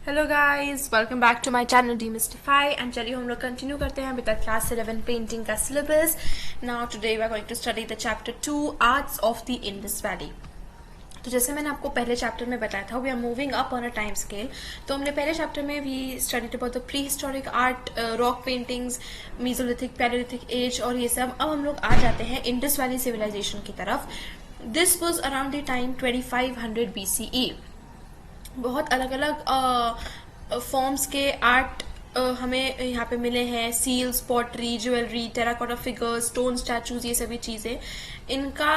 Hello guys, welcome back to my channel demystify. And चलिए हम लोग कंटिन्यू करते हैं अभी तक क्लास 11 पेंटिंग का syllabus. Now today we are going to study the chapter 2 arts of the Indus valley. तो जैसे मैंने आपको पहले चैप्टर में बताया था, we are moving up on a time scale. तो हमने पहले चैप्टर में we studied about the prehistoric art, rock paintings, mesolithic, palaeolithic as और ये सब। अब हम लोग आ जाते हैं इंडस वैली सिविलाइजेशन की तरफ। This was around the time 2500 BCE। बहुत अलग अलग फॉर्म्स के आर्ट हमें यहाँ पे मिले हैं। Seals, pottery, jewellery, terracotta figures, stone statues, ये सभी चीज़ें इनका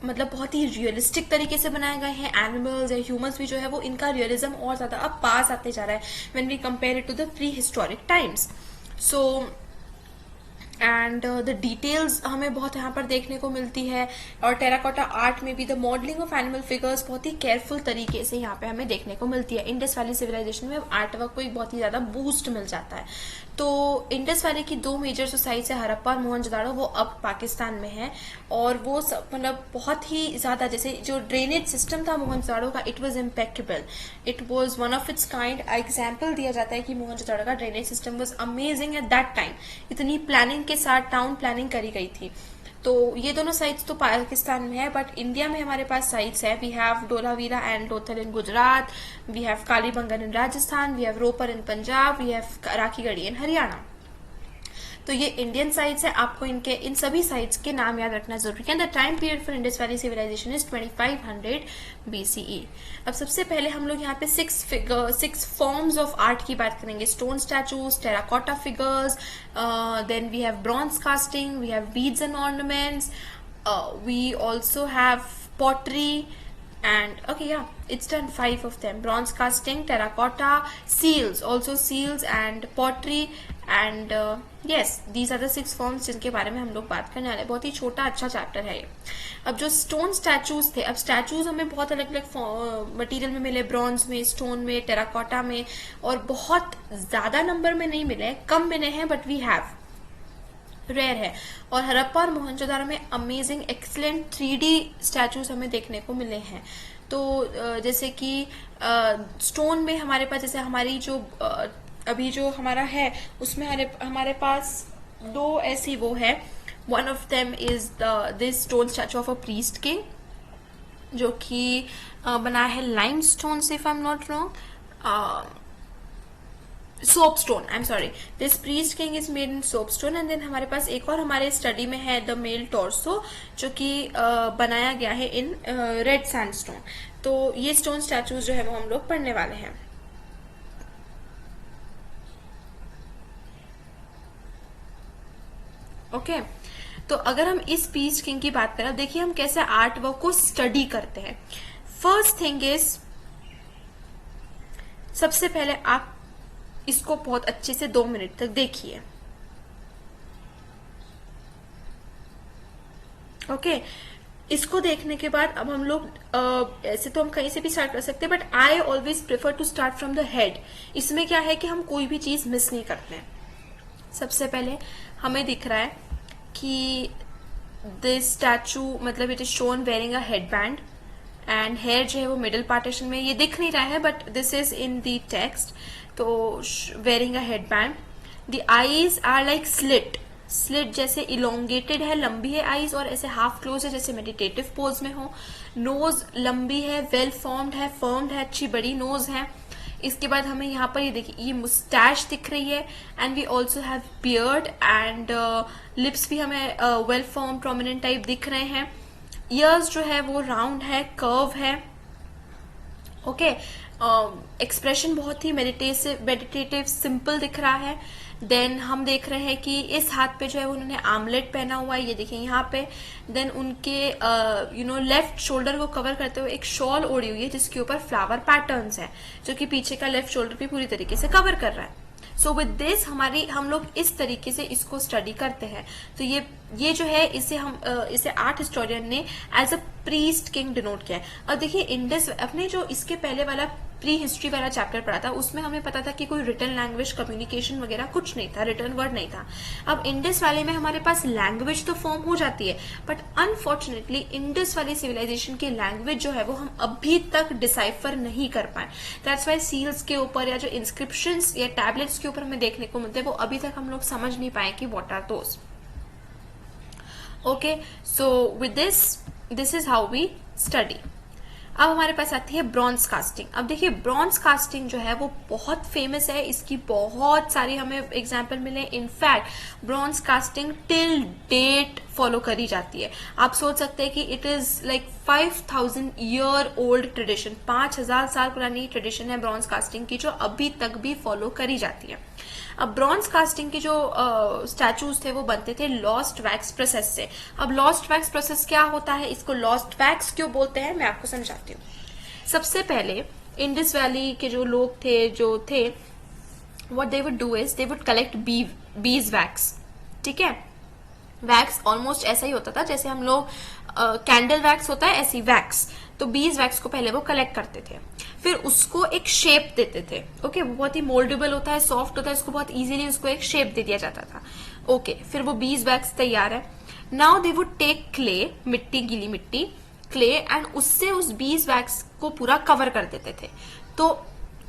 मतलब बहुत ही रियलिस्टिक तरीके से बनाए गए हैं। एनिमल्स या ह्यूमंस भी जो है वो इनका रियलिज्म और ज़्यादा अब पास आते जा रहा है when we compare it to the prehistoric times. So and the details हमें बहुत यहाँ पर देखने को मिलती है। और टेराकोटा आर्ट में भी the modelling of animal figures बहुत ही केयरफुल तरीके से यहाँ पे हमें देखने को मिलती है। इंडस वैली सिविलाइजेशन में आर्ट वर्क को एक बहुत ही ज़्यादा बूस्ट मिल जाता है। तो इंडस वैली की दो मेजर सोसाइटीज है, हड़प्पा और मोहनजोदाड़ो, वो अब पाकिस्तान में है। और वो मतलब बहुत ही ज़्यादा, जैसे जो ड्रेनेज सिस्टम था मोहनजोदाड़ो का, it was impeccable, it was one of its kind. Example दिया जाता है कि मोहनजोदाड़ो का drainage system was amazing at that time. इतनी प्लानिंग के साथ टाउन प्लानिंग करी गई थी। तो ये दोनों साइट्स तो पाकिस्तान में है, बट इंडिया में हमारे पास साइट्स है। We have Dholavira and Lothal in Gujarat, we have Kalibangan in Rajasthan, we have Ropar in Punjab, we have Rakhigarhi in Haryana. तो ये इंडियन साइट्स है। आपको इनके इन सभी साइट्स के नाम याद रखना जरूरी है। The time period for Indus valley civilisation is 2500 BCE। अब सबसे पहले हम लोग यहाँ पे सिक्स फॉर्म्स ऑफ आर्ट की बात करेंगे। Stone statues, terracotta figures, then we have bronze casting, we have beads and ornaments, we also have pottery, and okay, yeah, it's done 5 of them: bronze casting, terracotta, seals, also seals and pottery, and yes, these are the 6 forms जिनके बारे में हम लोग बात करने वाले हैं। बहुत ही छोटा अच्छा चैप्टर है ये। अब जो स्टोन स्टैचूज थे, अब स्टैचूज हमें बहुत अलग अलग मटेरियल में मिले, ब्रॉन्ज में, स्टोन में, टेराकोटा में, और बहुत ज्यादा नंबर में नहीं मिले, कम मिले हैं, बट वी हैव, रेयर है। और हड़प्पा और मोहनजोदाड़ो में अमेजिंग एक्सलेंट 3D स्टैचूज हमें देखने को मिले हैं। तो जैसे कि स्टोन में हमारे पास, जैसे हमारी जो अभी जो हमारा है उसमें हमारे पास दो ऐसी वो है। One of them is this stone statue of a priest king, जो कि बना है लाइम स्टोन से, if I am not wrong, soapstone, I am sorry, this priest king is made in soapstone. And then हमारे पास एक और हमारे स्टडी में है द मेल टॉर्सो, जो कि बनाया गया है इन रेड सैंडस्टोन। तो ये स्टोन स्टैचूज जो है वो हम लोग पढ़ने वाले हैं। ओके, तो अगर हम इस प्रीस्ट किंग की बात करें, देखिए हम कैसे आर्ट वर्क को स्टडी करते हैं। फर्स्ट थिंग इज, सबसे पहले आप इसको बहुत अच्छे से 2 मिनट तक देखिए। ओके, इसको देखने के बाद अब हम लोग ऐसे तो हम कहीं से भी स्टार्ट कर सकते हैं, but I always prefer to start from the head. इसमें क्या है कि हम कोई भी चीज मिस नहीं करते हैं। सबसे पहले हमें दिख रहा है कि दिस स्टैचू, मतलब it is shown wearing a headband, and hair जो है वो मिडिल पार्टीशन में, ये दिख नहीं रहा है but this is in the text. तो wearing a headband, the eyes are like slit जैसे इलोंगेटेड है, लंबी है आईज, और ऐसे हाफ क्लोज है जैसे मेडिटेटिव पोज में हो। नोज लंबी है, वेल फॉर्म्ड है, अच्छी बड़ी नोज है। इसके बाद हमें यहाँ पर ये देखिए, ये मुस्टैश दिख रही है, and we also have beard, and lips भी हमें वेल फॉर्म प्रोमिनेंट टाइप दिख रहे हैं। ईयर्स जो है वो राउंड है, कर्व है। ओके, एक्सप्रेशन बहुत ही मेडिटेटिव सिंपल दिख रहा है। देन हम देख रहे हैं कि इस हाथ पे जो है उन्होंने आमलेट पहना हुआ है, ये देखिए यहाँ पे। देन उनके लेफ्ट शोल्डर को कवर करते हुए एक शॉल ओढ़ी हुई है जिसके ऊपर फ्लावर पैटर्न्स है, जो कि पीछे का लेफ्ट शोल्डर भी पूरी तरीके से कवर कर रहा है। सो विद दिस हम लोग इस तरीके से इसको स्टडी करते हैं। तो ये ये जो है इसे आर्ट हिस्टोरियन ने as a priest king denote किया है। अब देखिए इंडस, अपने जो इसके पहले वाला प्री हिस्ट्री वाला चैप्टर पढ़ा था उसमें हमें पता था कि कोई रिटर्न लैंग्वेज, कम्युनिकेशन वगैरह कुछ नहीं था, रिटर्न वर्ड नहीं था। अब इंडस वाले में हमारे पास लैंग्वेज तो फॉर्म हो जाती है, बट अनफॉर्चुनेटली इंडस वाली सिविलाइजेशन की लैंग्वेज जो है वो हम अभी तक डिसाइफर नहीं कर पाए। दैट्स वाई सील्स के ऊपर या जो इंस्क्रिप्शंस या टैबलेट्स के ऊपर हमें देखने को मिलते हैं वो अभी तक हम लोग समझ नहीं पाए कि what are those. Okay, so with this is how we study. अब हमारे पास आती है ब्रॉन्ज कास्टिंग। अब देखिए ब्रॉन्ज कास्टिंग जो है वो बहुत फेमस है, इसकी बहुत सारी हमें एग्जाम्पल मिले। In fact bronze casting till date follow करी जाती है। आप सोच सकते हैं कि it is like 5000 year old tradition, 5000 साल पुरानी ट्रेडिशन है ब्रॉन्ज कास्टिंग की, जो अभी तक भी फॉलो करी जाती है। अब ब्रॉन्ज कास्टिंग के जो स्टैचूज थे वो बनते थे लॉस्ट वैक्स प्रोसेस से। अब लॉस्ट वैक्स प्रोसेस क्या होता है, इसको लॉस्ट वैक्स क्यों बोलते हैं, मैं आपको समझाती हूँ। सबसे पहले इंडस वैली के जो लोग थे what they would do is they would collect bees wax. ठीक है, वैक्स ऑलमोस्ट ऐसा ही होता था जैसे हम लोग कैंडल वैक्स होता है, ऐसी वैक्स। तो बीज वैक्स को पहले वो कलेक्ट करते थे, फिर उसको एक शेप देते थे। ओके, वो बहुत ही मोल्डेबल होता है, सॉफ्ट होता है, उसको बहुत इजीली उसको एक शेप दे दिया जाता था। ओके, फिर वो बीज वैक्स तैयार है। Now they would take clay, मिट्टी, गीली मिट्टी, क्ले, एंड उससे उस बीज वैक्स को पूरा कवर कर देते थे। तो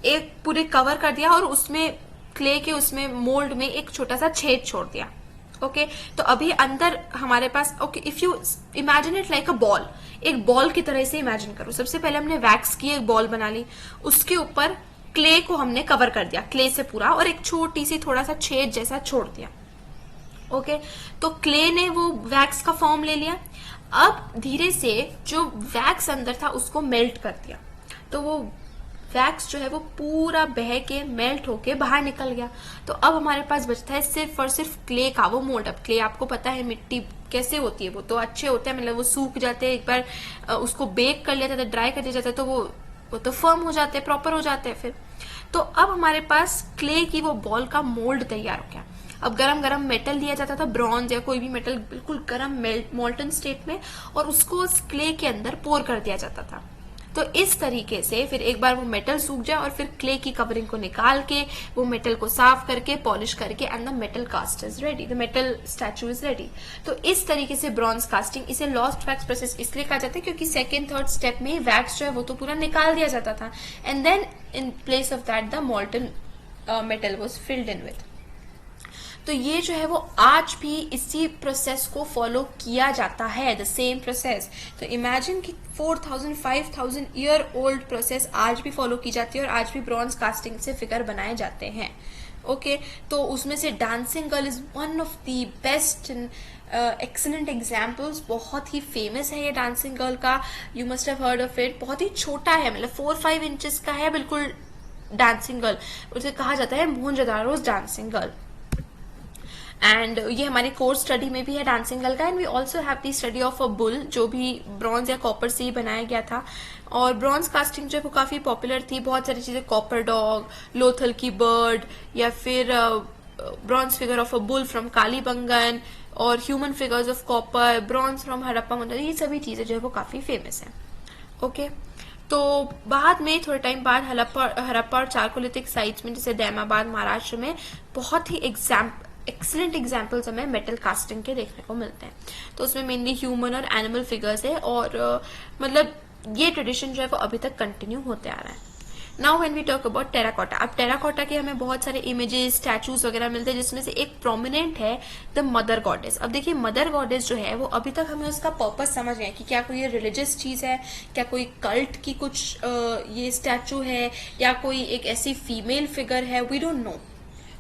एक पूरे कवर कर दिया और उसमें क्ले के उसमें मोल्ड में एक छोटा सा छेद छोड़ दिया। ओके, तो अभी अंदर हमारे पास, okay, if you imagine it like a ball, एक बॉल की तरह से इमेजिन करो। सबसे पहले हमने वैक्स की एक बॉल बना ली, उसके ऊपर क्ले को हमने कवर कर दिया, क्ले से पूरा, और एक छोटी सी थोड़ा सा छेद जैसा छोड़ दिया। ओके, तो क्ले ने वो वैक्स का फॉर्म ले लिया। अब धीरे से जो वैक्स अंदर था उसको मेल्ट कर दिया, तो वो वैक्स जो है वो पूरा बह के मेल्ट होके बाहर निकल गया। तो अब हमारे पास बचता है सिर्फ और सिर्फ क्ले का वो मोल्ड। अब क्ले आपको पता है मिट्टी कैसे होती है, वो तो अच्छे होते हैं, मतलब वो सूख जाते हैं, एक बार उसको बेक कर लिया जाता है, ड्राई कर दिया जाता है, तो वो तो फर्म हो जाते हैं, प्रॉपर हो जाते हैं फिर। तो अब हमारे पास क्ले की वो बॉल का मोल्ड तैयार हो गया। अब गरम गरम मेटल दिया जाता था, ब्रॉन्ज या कोई भी मेटल बिल्कुल गरम मोल्टन स्टेट में, और उसको उस क्ले के अंदर पोर कर दिया जाता था। तो इस तरीके से फिर एक बार वो मेटल सूख जाए और फिर क्ले की कवरिंग को निकाल के वो मेटल को साफ करके पॉलिश करके and the metal cast is ready, the metal statue is ready. तो इस तरीके से ब्रॉन्ज कास्टिंग, इसे लॉस्ट वैक्स प्रोसेस इसलिए कहा जाता है क्योंकि सेकेंड थर्ड स्टेप में वैक्स जो है वो तो पूरा निकाल दिया जाता था, and then in place of that the molten metal was filled in with. तो ये जो है वो आज भी इसी प्रोसेस को फॉलो किया जाता है, द सेम प्रोसेस। तो इमेजिन कि 4000 5000 ईयर ओल्ड प्रोसेस आज भी फॉलो की जाती है और आज भी ब्रॉन्ज कास्टिंग से फिगर बनाए जाते हैं। ओके, तो उसमें से dancing girl is one of the best excellent examples. बहुत ही फेमस है ये डांसिंग गर्ल का, you must have heard of it. बहुत ही छोटा है, मतलब 4-5 इंचेस का है बिल्कुल डांसिंग गर्ल, उसे कहा जाता है मोहनजोदारो's डांसिंग गर्ल। एंड ये हमारे कोर्स स्टडी में भी है डांसिंग गर्ल का। And we also have the study of a bull, जो भी ब्रॉन्ज या कॉपर से ही बनाया गया था। और ब्रॉन्ज कास्टिंग जो है वो काफी पॉपुलर थी, बहुत सारी चीजें, कॉपर डॉग, लोथल की बर्ड, या फिर bronze figure of a bull from Kalibangan, और human figures of copper, bronze from Harappa मंदिर, ये सभी चीजें जो है वो काफी फेमस है। ओके, तो बाद में थोड़े टाइम बाद हड़प्पा और चारकोलिथिक साइट्स में, जैसे दैमाबाद महाराष्ट्र में, बहुत ही एक्सीलेंट एग्जाम्पल्स हमें मेटल कास्टिंग के देखने को मिलते हैं। तो उसमें मेनली ह्यूमन और एनिमल फिगर्स है, और मतलब ये ट्रेडिशन जो है वो अभी तक कंटिन्यू होते आ रहा है। Now when we talk about terracotta, अब टेराकोटा के हमें बहुत सारे इमेजेस, स्टैचूज वगैरह मिलते हैं, जिसमें से एक प्रोमिनेंट है द मदर गॉडेस। अब देखिए मदर गॉडेस जो है वो अभी तक हमें उसका पर्पस समझ गए कि क्या कोई ये रिलीजियस चीज है, क्या कोई कल्ट की कुछ ये स्टैचू है, या कोई एक ऐसी फीमेल फिगर है, we don't know,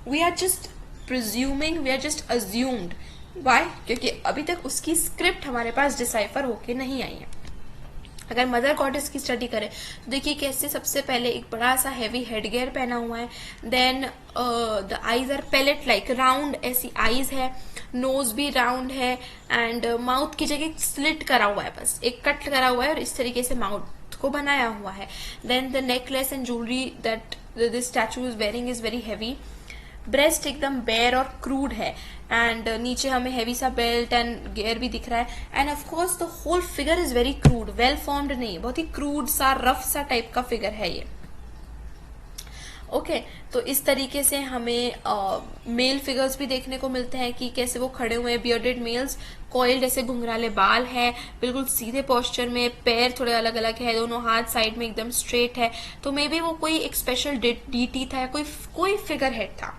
we are just presuming, we are just assumed. Why? क्योंकि अभी तक उसकी स्क्रिप्ट हमारे पास डिसाइफर होके नहीं आई है। अगर मदर गॉडेस की स्टडी करें तो देखिए कैसे, सबसे पहले एक बड़ा सा हैवी हेडगियर पहना हुआ है, then the eyes are pellet like round, ऐसी आईज है, नोज भी राउंड है, एंड माउथ की जगह स्लिट करा हुआ है, बस एक कट करा हुआ है और इस तरीके से माउथ को बनाया हुआ है। Then the necklace and jewellery that this statue is wearing is very heavy, breast एकदम बेयर और क्रूड है, एंड नीचे हमें हैवी सा बेल्ट एंड गेयर भी दिख रहा है, and of course the whole figure is very crude, well formed नहीं, बहुत ही क्रूड सा रफ सा टाइप का फिगर है ये। ओके तो इस तरीके से हमें मेल फिगर्स भी देखने को मिलते हैं कि कैसे वो खड़े हुए हैं, बियर्डेड मेल्स, कॉइल जैसे घुंघराले बाल है, बिल्कुल सीधे पोस्चर में, पैर थोड़े अलग अलग है, दोनों हाथ साइड में एकदम स्ट्रेट है, तो मे बी वो कोई एक स्पेशल डीटी था या कोई फिगर हेड था।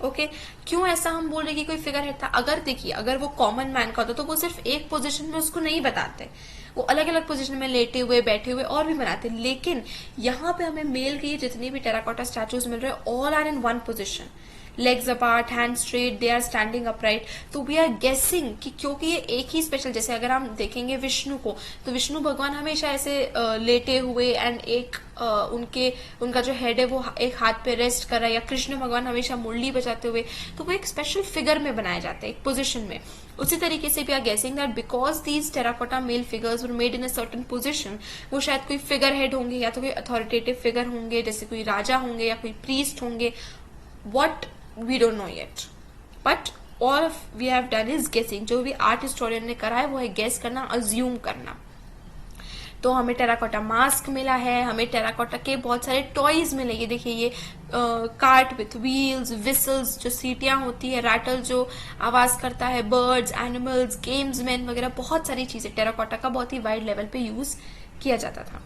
ओके क्यों ऐसा हम बोल रहे कि कोई फिगर हेड था? अगर देखिए, अगर वो कॉमन मैन का होता तो वो सिर्फ एक पोजीशन में उसको नहीं बताते, वो अलग अलग पोजीशन में लेटे हुए, बैठे हुए और भी बनाते, लेकिन यहाँ पे हमें मेल की जितनी भी टेराकोटा स्टैचूज मिल रहे हैं all are in one position, legs apart, hand straight, they are standing upright. तो वी आर गेसिंग कि क्योंकि ये एक ही स्पेशल, जैसे अगर हम देखेंगे विष्णु को, तो विष्णु भगवान हमेशा ऐसे लेटे हुए एंड एक उनका जो हेड है वो एक हाथ पे रेस्ट कर रहा है, या कृष्ण भगवान हमेशा मुरली बजाते हुए, तो वो एक स्पेशल फिगर में बनाए जाते हैं, एक पोजिशन में। उसी तरीके से we are guessing that because these terracotta male figures were made in a certain position, वो शायद कोई फिगर हेड होंगे या तो कोई अथॉरिटेटिव फिगर होंगे, जैसे कोई राजा होंगे या कोई प्रीस्ट होंगे, what we don't know yet, but all we have done is guessing। जो भी आर्ट हिस्टोरियन ने करा है वो है गेस करना, अज्यूम करना। तो हमें टेराकोटा मास्क मिला है, हमें टेराकोटा के बहुत सारे टॉयज मिले, ये देखिए ये कार्ट विथ व्हील्स, विसल्स जो सीटियां होती है, रैटल जो आवाज करता है, बर्ड्स, एनिमल्स, गेम्स मैन वगैरह, बहुत सारी चीजें टेराकोटा का बहुत ही वाइड लेवल पे यूज किया जाता था।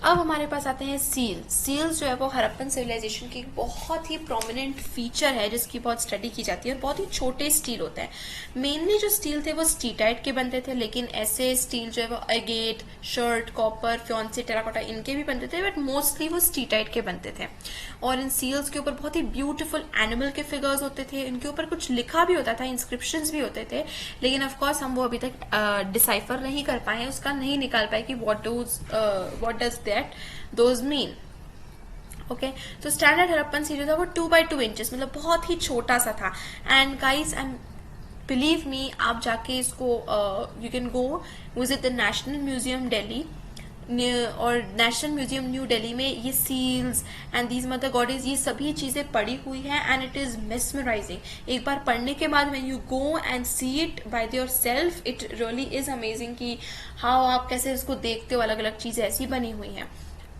अब हमारे पास आते हैं सील्स। सील्स जो है वो हड़प्पन सिविलाइजेशन की बहुत ही प्रोमिनेंट फीचर है जिसकी बहुत स्टडी की जाती है, और बहुत ही छोटे स्टील होते हैं। मेनली जो स्टील थे वो स्टीटाइट के बनते थे, लेकिन ऐसे स्टील जो है वो एगेट, शर्ट, कॉपर, फ्योंसी, टेराकोटा इनके भी बनते थे, बट मोस्टली वो स्टीटाइट के बनते थे। और इन सील्स के ऊपर बहुत ही ब्यूटीफुल एनिमल के फिगर्स होते थे, इनके ऊपर कुछ लिखा भी होता था, इंस्क्रिप्शंस भी होते थे, लेकिन ऑफकोर्स हम वो अभी तक डिसाइफर नहीं कर पाए हैं, उसका नहीं निकाल पाए कि what does that those mean. Okay तो स्टैंडर्ड हड़प्पन सील जो था वो 2x2 इंचेस, मतलब बहुत ही छोटा सा था। And guys and believe me, आप जाके इसको you can go visit the National Museum Delhi और नेशनल म्यूजियम न्यू दिल्ली में ये seals and these mother goddess, ये सभी चीजें पड़ी हुई हैं, एंड इट इज मेस्मराइजिंग। एक बार पढ़ने के बाद when you go and see it by your self, it really is amazing कि हाउ आप कैसे इसको देखते हो, अलग अलग चीजें ऐसी बनी हुई हैं।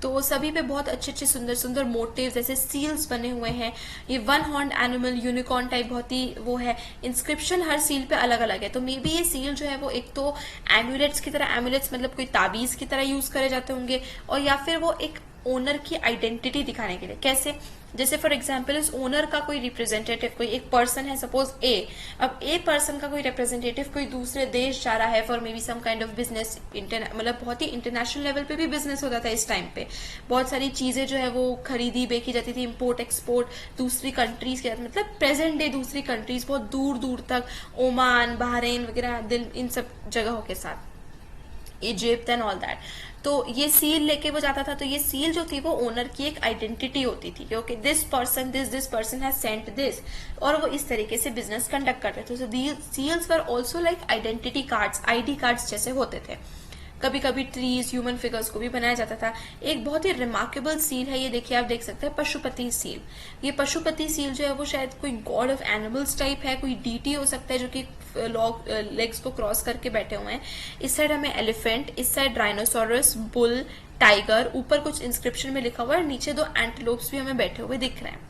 तो सभी पे बहुत अच्छे अच्छे सुंदर सुंदर मोटिव्स जैसे सील्स बने हुए हैं। ये one horn animal, unicorn type बहुत ही वो है। इंस्क्रिप्शन हर सील पे अलग अलग है, तो मे बी ये सील जो है वो एक तो एम्यूलेट्स की तरह, एम्यूलेट्स मतलब कोई ताबीज की तरह यूज करे जाते होंगे, और या फिर वो एक ओनर की आइडेंटिटी दिखाने के लिए। कैसे? जैसे फॉर एग्जाम्पल इस ओनर का कोई रिप्रेजेंटेटिव, कोई एक पर्सन है सपोज ए, अब ए पर्सन का कोई रिप्रेजेंटेटिव कोई दूसरे देश जा रहा है for maybe some kind of business, मतलब बहुत ही इंटरनेशनल लेवल पे भी बिजनेस होता था इस टाइम पे। बहुत सारी चीजें जो है वो खरीदी बेची जाती थी, इम्पोर्ट एक्सपोर्ट दूसरी कंट्रीज के, मतलब प्रेजेंट डे दूसरी कंट्रीज बहुत दूर दूर तक, ओमान, बहरीन वगैरह, दिल, इन सब जगहों के साथ, इजिप्ट एंड ऑल दैट। तो ये सील लेके वो जाता था, तो ये सील जो थी वो ओनर की एक आइडेंटिटी होती थी, okay this person has sent this, और वो इस तरीके से बिजनेस कंडक्ट करते थे। So these seals were also like identity cards, ID cards जैसे होते थे। कभी कभी ट्रीज, ह्यूमन फिगर्स को भी बनाया जाता था। एक बहुत ही रिमार्केबल सील है, ये देखिए आप देख सकते हैं, पशुपति सील। ये पशुपति सील जो है वो शायद कोई गॉड ऑफ एनिमल्स टाइप है, कोई डीटी हो सकता है जो कि लेग्स को क्रॉस करके बैठे हुए हैं। इस साइड हमें एलिफेंट, इस साइड राइनोसोरस, बुल, टाइगर, ऊपर कुछ इंस्क्रिप्शन में लिखा हुआ है, नीचे 2 एंटीलोप्स भी हमें बैठे हुए दिख रहे हैं।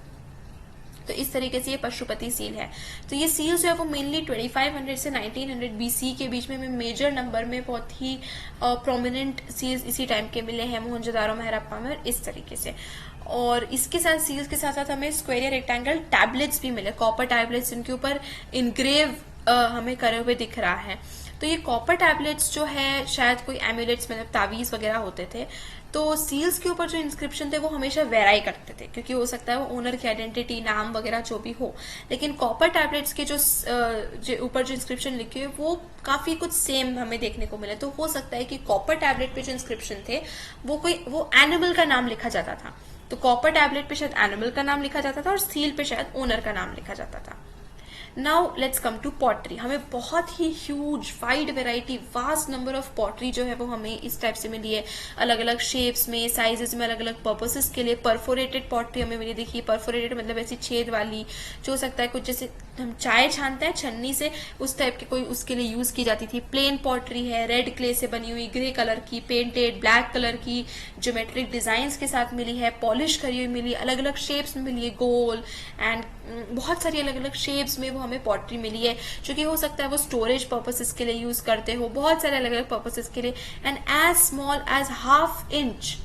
तो इस तरीके से ये पशुपति सील है। तो ये सील जो है वो मेनली 2500 से 1900 बीसी के बीच में मेजर नंबर में बहुत ही प्रोमिनेंट सील्स इसी टाइम के मिले हैं मोहनजोदारो में, हड़प्पा में, और इस तरीके से। और इसके साथ सील्स के साथ साथ हमें स्क्वायर या रेक्टेंगल टैबलेट्स भी मिले, कॉपर टैबलेट्स, जिनके ऊपर इनग्रेव हमें करे हुए दिख रहा है। तो ये कॉपर टैबलेट्स जो है शायद कोई एम्यूलेट्स मतलब तावीज वगैरह होते थे। तो सील्स के ऊपर जो इंस्क्रिप्शन थे वो हमेशा वेराई करते थे, क्योंकि हो सकता है वो ओनर की आइडेंटिटी, नाम वगैरह जो भी हो। लेकिन कॉपर टैबलेट्स के जो ऊपर जो इंस्क्रिप्शन लिखे हुए वो काफी कुछ सेम हमें देखने को मिले। तो हो सकता है कि कॉपर टैबलेट पे जो इंस्क्रिप्शन थे वो एनिमल का नाम लिखा जाता था, तो कॉपर टैबलेट पे शायद एनिमल का नाम लिखा जाता था और सील पे शायद ओनर का नाम लिखा जाता था। Now let's come to pottery. हमें बहुत ही huge wide variety vast number of pottery जो है वो हमें इस टाइप से मिली है, अलग अलग शेप्स में, साइजेस में, अलग अलग पर्पसेस के लिए। परफोरेटेड पॉटरी हमें मिली, देखिए परफोरेटेड मतलब ऐसी छेद वाली, जो हो सकता है कुछ जैसे हम चाय छानते हैं छन्नी से, उस टाइप के कोई उसके लिए यूज की जाती थी। प्लेन पॉटरी है, रेड क्ले से बनी हुई, ग्रे कलर की, पेंटेड ब्लैक कलर की, ज्योमेट्रिक डिजाइन के साथ मिली है, पॉलिश करी हुई मिली, अलग अलग शेप्स में मिली है, गोल एंड बहुत सारी अलग अलग शेप्स में वो हमें पॉटरी मिली है, जो कि हो सकता है वो स्टोरेज पर्पसेस के लिए यूज करते हो, बहुत सारे अलग अलग पर्पसेस के लिए। And as small as half inch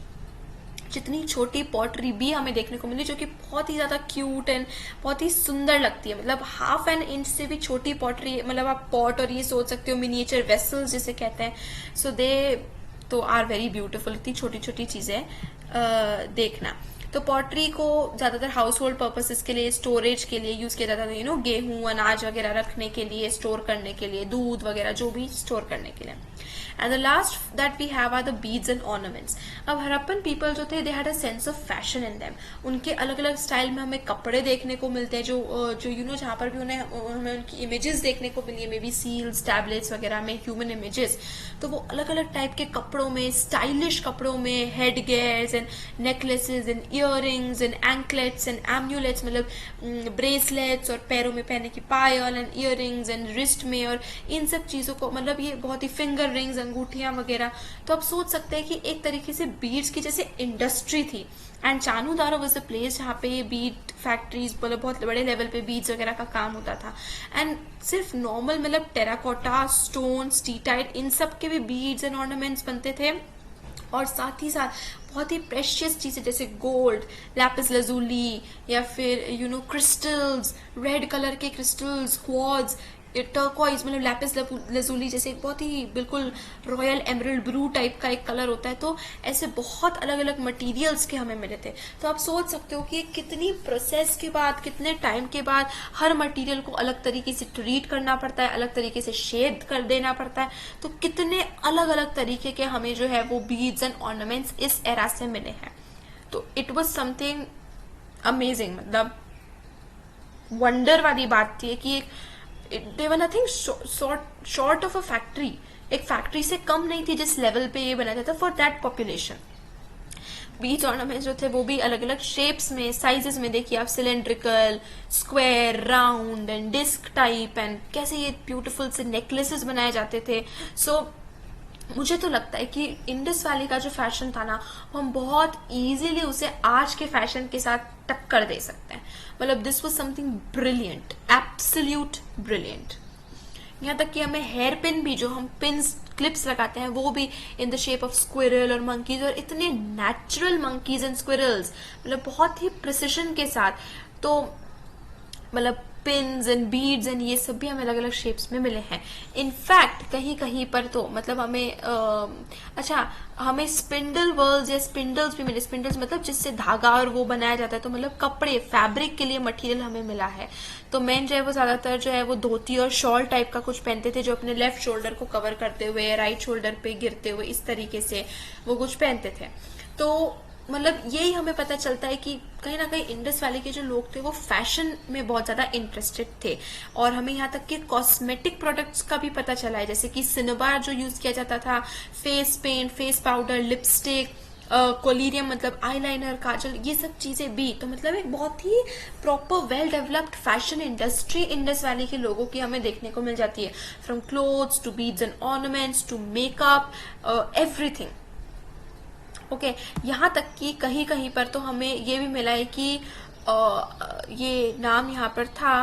जितनी छोटी पॉटरी भी हमें देखने को मिली, जो कि बहुत ही ज्यादा क्यूट एंड बहुत ही सुंदर लगती है। मतलब हाफ एन इंच से भी छोटी पॉटरी, मतलब आप पॉट और ये सोच सकते हो मिनिएचर वेसल्स जिसे कहते हैं, सो दे तो आर वेरी ब्यूटिफुल। इतनी छोटी छोटी चीजें देखना। तो पॉटरी को ज्यादातर हाउस होल्ड पर्पसेस के लिए, स्टोरेज के लिए यूज किया जाता था, गेहूं अनाज वगैरह रखने के लिए, स्टोर करने के लिए, दूध वगैरह जो भी स्टोर करने के लिए। And the last that we have are the beads and ornaments. अब हड़प्पन पीपल जो थे, they had a sense of fashion in them. उनके अलग अलग स्टाइल में हमें कपड़े देखने को मिलते हैं, जो जहाँ पर भी हमें उनकी इमेजेस देखने को मिली है, मे बी सील्स, टैबलेट्स वगैरह में ह्यूमन इमेजेस, तो वो अलग अलग टाइप के कपड़ों में, स्टाइलिश कपड़ों में, head gears and necklaces and earrings and anklets and amulets, मतलब ब्रेसलेट्स और पैरों में पहनने की पायल एंड इयररिंग्स एंड रिस्ट में, और इन सब चीजों को, मतलब ये बहुत ही फिंगर रिंग्स, अंगूठियां वगैरह। तो आप सोच सकते हैं कि एक तरीके से बीड्स की जैसे इंडस्ट्री थी। And Chanhu Daro was the place जहाँ पे ये बीड फैक्ट्रीज, मतलब बहुत बड़े लेवल पे बीड्स वगैरह का काम होता था। एंड सिर्फ नॉर्मल, मतलब टेराकोटा, स्टोन, स्टीटाइट, इन सब के भी बीड्स एंड ऑर्नामेंट्स बनते थे, और साथ ही साथ बहुत ही प्रेशियस चीजें जैसे गोल्ड, लैपिस लजूली, या फिर क्रिस्टल्स, रेड कलर के क्रिस्टल्स, क्वार्ट्ज, टर्कोइज, मतलब लैपिस लजूली जैसे बहुत ही बिल्कुल रॉयल एमरल्ड ब्लू टाइप का एक कलर होता है। तो ऐसे बहुत अलग अलग मटेरियल्स के हमें मिले थे। तो आप सोच सकते हो कि कितनी प्रोसेस के बाद, कितने टाइम के बाद हर मटेरियल को अलग तरीके से ट्रीट करना पड़ता है, अलग तरीके से शेड कर देना पड़ता है। तो कितने अलग अलग तरीके के हमें जो है वो बीड्स एंड ऑर्नामेंट्स इस एरा से मिले हैं। तो इट वॉज समथिंग अमेजिंग, मतलब वंडर वाली बात थी कि they were nothing short of a factory। एक फैक्ट्री से कम नहीं थी जिस लेवल पे ये बनाया था for that population. Beads ornaments जो थे वो भी अलग अलग शेप्स में, साइजेस में, देखिए आप, cylindrical, square, round and disc type, and कैसे ये ब्यूटीफुल से नेकलेसेस बनाए जाते थे। सो मुझे तो लगता है कि इंडस वैली का जो फैशन था ना, हम बहुत इजीली उसे आज के फैशन के साथ टक्कर दे सकते हैं। मतलब this was something brilliant, absolute brilliant. यहाँ तक कि हमें हेयर पिन भी, जो हम पिन्स क्लिप्स लगाते हैं, वो भी in the shape of squirrel और मंकीज, और इतने नेचुरल मंकीज एंड स्क्विरल्स, मतलब बहुत ही प्रिसिशन के साथ। तो मतलब पिन्स एंड बीड्स एंड ये सब भी हमें अलग अलग शेप्स में मिले हैं। इनफैक्ट कहीं कहीं पर तो मतलब हमें स्पिंडल वर्ल्स या स्पिंडल्स भी मिले। स्पिंडल्स मतलब जिससे धागा और वो बनाया जाता है, तो मतलब कपड़े, फैब्रिक के लिए मटेरियल हमें मिला है। तो मेन जो है वो ज्यादातर जो है वो धोती और शॉल टाइप का कुछ पहनते थे, जो अपने लेफ्ट शोल्डर को कवर करते हुए, राइट शोल्डर पे गिरते हुए, इस तरीके से वो कुछ पहनते थे। तो मतलब यही हमें पता चलता है कि कहीं ना कहीं इंडस वैली के जो लोग थे वो फैशन में बहुत ज्यादा इंटरेस्टेड थे। और हमें यहाँ तक कि कॉस्मेटिक प्रोडक्ट्स का भी पता चला है, जैसे कि सिनेबार जो यूज किया जाता था, face paint, face powder, lipstick, collyrium मतलब आईलाइनर, काजल, ये सब चीजें भी। तो मतलब एक बहुत ही proper well developed fashion industry Indus valley के लोगों की हमें देखने को मिल जाती है, from clothes to beads and ornaments to makeup, everything. Okay, यहाँ तक कि कहीं कहीं पर तो हमें ये भी मिला है कि ये नाम यहाँ पर था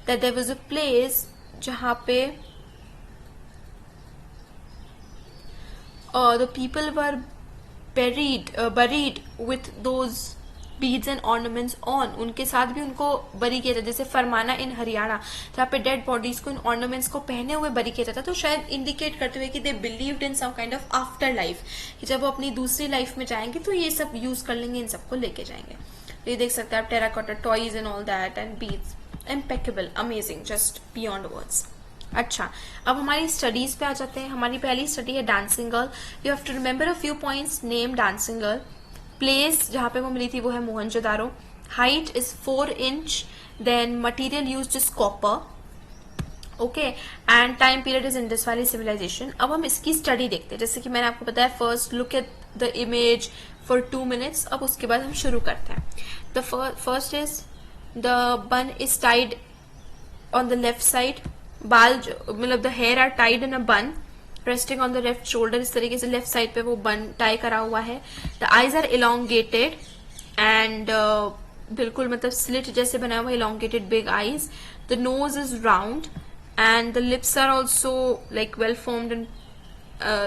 that there was a place जहाँ पे the people were buried with those beads and ornaments on, उनके साथ भी उनको बरी किया जाता, जैसे फरमाना इन हरियाणा, जहाँ पे डेड बॉडीज को इन ऑर्नामेंट्स को पहने हुए बरी किया जाता। तो शायद इंडिकेट करते हुए कि they believed in some kind of afterlife, कि जब वो अपनी दूसरी लाइफ में जाएंगे तो ये सब यूज कर लेंगे, इन सबको लेके जाएंगे। तो ये देख सकते हैं आप, terracotta toys and all that and beads, impeccable, amazing, just beyond words. अच्छा, अब हमारी स्टडीज पे आ जाते हैं। हमारी पहली स्टडी है dancing girl. You have to remember a few points. Name dancing girl, place जहाँ पे वो मिली थी वो है Mohenjodaro, height is 4 inch, then material used is copper, okay, and time period is Indus valley civilisation. अब हम इसकी स्टडी देखते हैं। जैसे कि मैंने आपको बताया, first look at the image for 2 minutes। अब उसके बाद हम शुरू करते हैं। The first is the bun is tied on the left side. बाल मतलब the hair are tied in a bun resting on the left shoulder. इस तरीके से लेफ्ट साइड पे वो बन टाई करा हुआ है। The eyes are elongated and बिल्कुल मतलब स्लिट जैसे बनाया हुआ, elongated big eyes. The nose is round and the lips are also like well formed and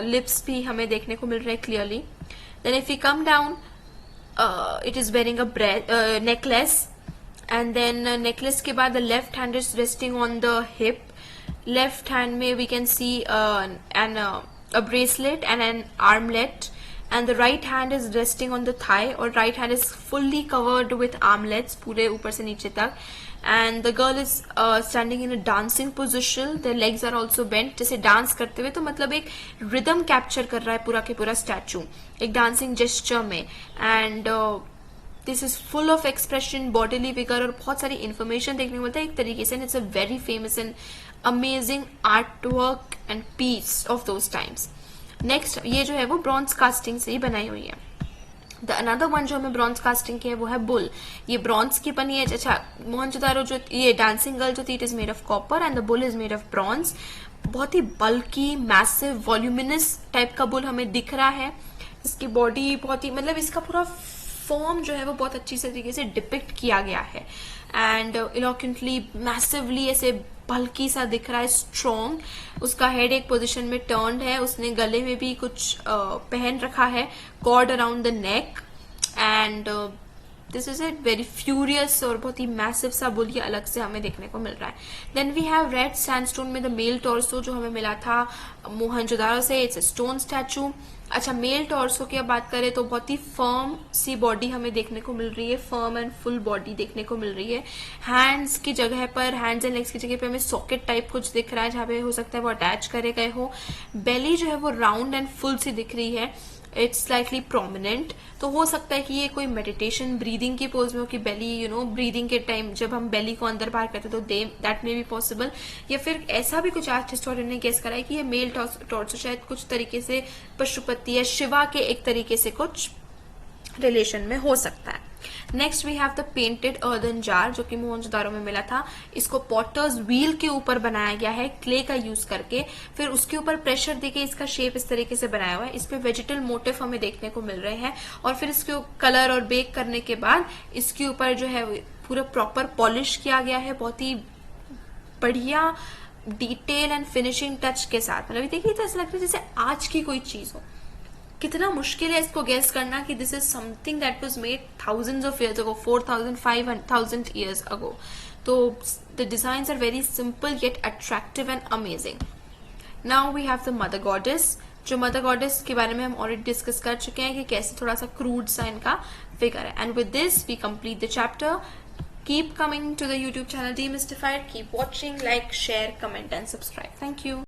lips भी हमें देखने को मिल रहे हैं clearly. Then if you come down, it is wearing a necklace and then necklace के बाद the left hand is resting on the hip. Left hand में we can see a bracelet and an armlet, and the right hand is resting on the thigh, और right hand is fully covered with armlets पूरे ऊपर से नीचे तक। and the girl is standing in a dancing position, their legs are also bent, जैसे dance करते हुए। तो मतलब एक रिदम कैप्चर कर रहा है पूरा के पूरा स्टैचू एक डांसिंग जेस्चर में। And this is full of expression, bodily figure और बहुत सारी इंफॉर्मेशन देखने को मिलता है एक तरीके से। It's a very famous and amazing art work and piece of those times. Next ये जो है वो ब्रॉन्ज कास्टिंग से ही बनाई हुई है। द अनदर वन जो हमें ब्रॉन्ज कास्टिंग की है वो है बुल। ये ब्रॉन्ज की बनी है। अच्छा, मोहनजोदारो जो ये डांसिंग गर्ल जो थी, it is made of copper and the bull is made of bronze. बहुत ही बल्की, मैसिव, वॉल्यूमिनस टाइप का बुल हमें दिख रहा है। इसकी बॉडी बहुत ही मतलब इसका पूरा फॉर्म जो है वो बहुत अच्छी तरीके से डिपिक्ट किया गया है एंड इलोक्वेंटली, मैसिवली ऐसे बल्कि सा दिख रहा है, स्ट्रॉन्ग। उसका हेड एक पोजीशन में टर्न्ड है। उसने गले में भी कुछ पहन रखा है, cord around the neck and this is a very furious और बहुत ही मैसिव सा बुल ये अलग से हमें देखने को मिल रहा है। Then we have red sandstone में द मेल टॉर्सो जो हमें मिला था मोहनजोदारो से। It's a stone statue. अच्छा, मेल टॉर्सो की अब बात करें तो बहुत ही फर्म सी बॉडी हमें देखने को मिल रही है, फर्म एंड फुल बॉडी देखने को मिल रही है। हैंड्स की जगह पर, हैंड्स एंड लेग्स की जगह पे हमें सॉकेट टाइप कुछ दिख रहा है जहाँ पे हो सकता है वो अटैच करे गए हो। बेली जो है वो राउंड एंड फुल सी दिख रही है, इट्स स्लाइटली प्रोमिनेंट। तो हो सकता है कि ये कोई मेडिटेशन ब्रीदिंग की पोज में हो कि बेली ब्रीदिंग के टाइम जब हम बेली को अंदर बाहर करते तो दैट मे बी पॉसिबल। या फिर ऐसा भी कुछ आर्ट हिस्टोरियन ने गेस करा है कि ये मेल टॉर्सो शायद कुछ तरीके से पशुपति या शिवा के एक तरीके से कुछ रिलेशन में हो सकता है। Next we have the painted earthen jar जो कि मोहनजोदारो में मिला था। इसको पॉटर्स व्हील के ऊपर बनाया गया है क्ले का यूज करके। फिर उसके ऊपर प्रेशर देके इसका शेप इस तरीके से बनाया हुआ है। इस पे वेजिटल मोटिव हमें देखने को मिल रहे हैं और फिर इसके कलर और बेक करने के बाद इसके ऊपर जो है पूरा प्रॉपर पॉलिश किया गया है बहुत ही बढ़िया डिटेल एंड फिनिशिंग टच के साथ। मतलब देखिए तो ऐसा लगता है जैसे आज की कोई चीज हो। कितना मुश्किल है इसको गेस करना कि this is something that was made thousands of years ago, 4000 5000 years ago। तो the designs are very simple yet attractive and amazing. Now we have the mother goddess. जो मदर गॉडेस के बारे में हम ऑलरेडी डिस्कस कर चुके हैं कि कैसे थोड़ा सा क्रूड सा इनका फिगर है। And with this we complete the chapter. Keep coming to the YouTube channel Demystified. Keep watching, like, share, comment and subscribe. Thank you.